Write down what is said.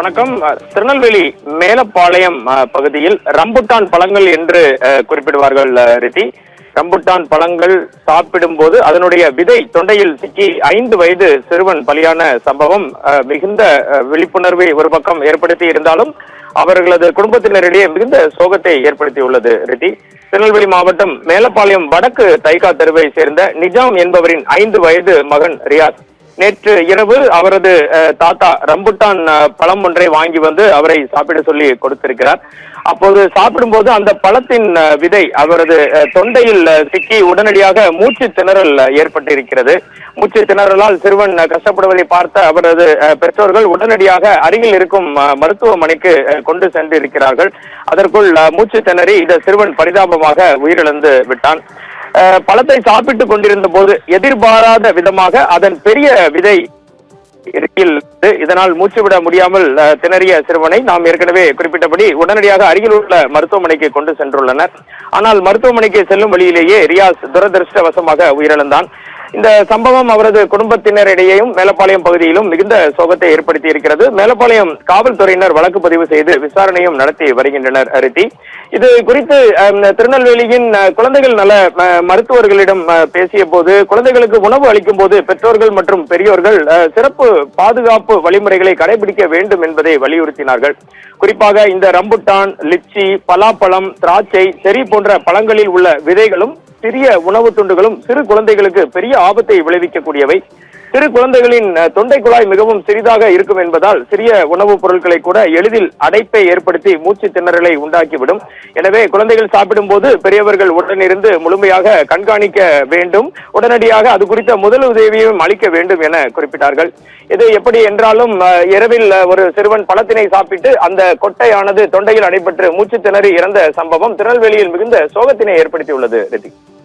வணக்கம். திருநெல்வேலி மேலப்பாளையம் பகுதியில் ரம்புட்டான் பழங்கள் என்று குறிப்பிடுவார்கள் ரித்தி. ரம்புட்டான் பழங்கள் சாப்பிடும் போது அதனுடைய விதை தொண்டையில் சிக்கி 5 வயது சிறுவன் பலியான சம்பவம் மிகுந்த விழிப்புணர்வை ஒரு பக்கம் ஏற்படுத்தி இருந்தாலும் அவர்களது குடும்பத்தினரிடையே மிகுந்த சோகத்தை ஏற்படுத்தியுள்ளது ரித்தி. திருநெல்வேலி மாவட்டம் மேலப்பாளையம் வடக்கு தைகா தெருவை சேர்ந்த நிஜாம் என்பவரின் 5 வயது மகன் ரியாஸ் நேற்று இரவு அவரது தாத்தா ரம்புட்டான் பழம் ஒன்றை வாங்கி வந்து அவரை சாப்பிட சொல்லி கொடுத்திருக்கிறார். அப்போது சாப்பிடும்போது அந்த பழத்தின் விதை அவரது தொண்டையில் சிக்கி உடனடியாக மூச்சு திணறல் ஏற்பட்டிருக்கிறது. மூச்சு திணறலால் சிறுவன் கஷ்டப்படுவதை பார்த்த அவரது பெற்றோர்கள் உடனடியாக அருகில் இருக்கும் மருத்துவமனைக்கு கொண்டு சென்றிருக்கிறார்கள். அதற்குள் மூச்சு திணறி இந்த சிறுவன் பரிதாபமாக உயிரிழந்து விட்டான். பழத்தை சாப்பிட்டுக் கொண்டிருந்த போது எதிர்பாராத விதமாக அதன் பெரிய விதை இதனால் மூச்சுவிட முடியாமல் திணறிய சிறுவனை நாம் ஏற்கனவே குறிப்பிட்டபடி உடனடியாக அருகில் உள்ள மருத்துவமனைக்கு கொண்டு சென்றுள்ளனர். ஆனால் மருத்துவமனைக்கு செல்லும் வழியிலேயே ரியாஸ் துரதிருஷ்டவசமாக உயிரிழந்தான். இந்த சம்பவம் அவரது குடும்பத்தினரிடையேயும் மேலப்பாளையம் பகுதியிலும் மிகுந்த சோகத்தை ஏற்படுத்தி இருக்கிறது. மேலப்பாளையம் காவல்துறையினர் வழக்கு பதிவு செய்து விசாரணையும் நடத்தி வருகின்றனர் ரித்தி. இது குறித்து திருநெல்வேலியின் குழந்தைகள் நல மருத்துவர்களிடம் பேசிய போது குழந்தைகளுக்கு உணவு அளிக்கும் போது பெற்றோர்கள் மற்றும் பெரியோர்கள் சிறப்பு பாதுகாப்பு வழிமுறைகளை கடைபிடிக்க வேண்டும் என்பதை வலியுறுத்தினார்கள். குறிப்பாக இந்த ரம்புட்டான், லிச்சி, பலாப்பழம், திராட்சை, செரி போன்ற பழங்களில் உள்ள விதைகளும் சிறிய உணவு துண்டுகளும் சிறு குழந்தைகளுக்கு பெரிய ஆபத்தை விளைவிக்கக்கூடியவை. சிறு குழந்தைகளின் தொண்டை குழாய் மிகவும் சிறிதாக இருக்கும் என்பதால் சிறிய உணவுப் பொருட்களை கூட எளிதில் அடைப்பை ஏற்படுத்தி மூச்சு திணறலை உண்டாக்கிவிடும். எனவே குழந்தைகள் சாப்பிடும் போது பெரியவர்கள் உடனிருந்து முழுமையாக கண்காணிக்க வேண்டும். உடனடியாக அது குறித்த முதல் உதவியையும் அளிக்க வேண்டும் என குறிப்பிட்டார்கள். இது எப்படி என்றாலும் இரவில் ஒரு சிறுவன் பழத்தினை சாப்பிட்டு அந்த கொட்டையானது தொண்டையில் அடைபட்டு மூச்சு திணறி இறந்த சம்பவம் திருநெல்வேலியில் மிகுந்த சோகத்தினை ஏற்படுத்தியுள்ளது.